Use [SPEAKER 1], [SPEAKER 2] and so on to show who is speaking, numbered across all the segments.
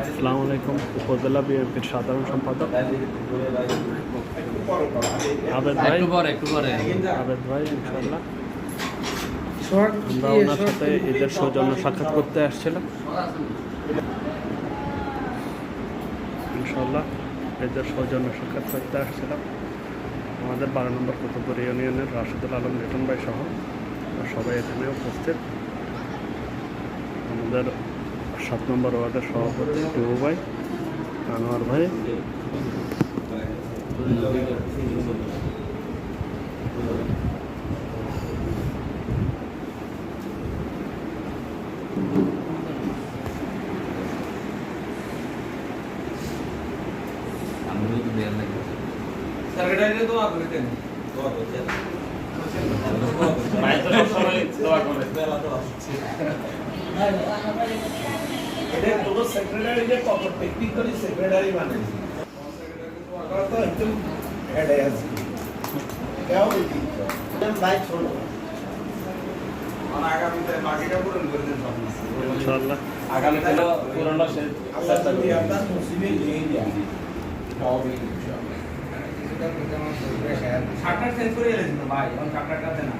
[SPEAKER 1] আসসালামু আলাইকুম। উপজেলা বিএনপির সাধারণ সম্পাদক আবেদ ভাই, আবেদ ভাই ইনশাল্লাহ আমরা ওনার সাথে ঈদের সৌজন্য সাক্ষাৎ করতে আসছিলাম। ইনশাল্লাহ ঈদের সৌজন্য সাক্ষাৎ করতে আসছিলাম। আমাদের 12 নম্বর কুতুবপুর ইউনিয়নের রাশিদুল আলম লিটন ভাই সহ সবাই এখানে উপস্থিত। আমাদের 7 নম্বর ওয়ার্ডের সভাপতি টিউ ভাই, আনোয়ার ভাই,
[SPEAKER 2] সেক্রেটারি মানে একদম হেডে আছে আগামীতে বাকিটা পূরণ করে দেন
[SPEAKER 1] ইনশাআল্লাহ।
[SPEAKER 3] আগামীতে পুরোনো শেষ
[SPEAKER 2] আপনার মুসলিমে নিয়ে যান
[SPEAKER 4] শার্টটা চেঞ্জ করে এলেন ভাই, এখন শার্টটাতে না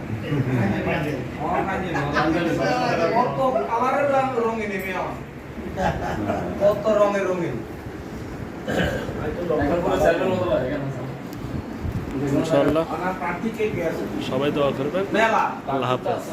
[SPEAKER 4] কত কালারের রঙে নেমে আমার কত রঙে রঙিন
[SPEAKER 1] ইনশাআল্লাহ
[SPEAKER 4] প্রার্থী কে কে আছে
[SPEAKER 1] সবাই দোয়া করবেন।
[SPEAKER 4] মেলা
[SPEAKER 1] আল্লাহ হাফেজ।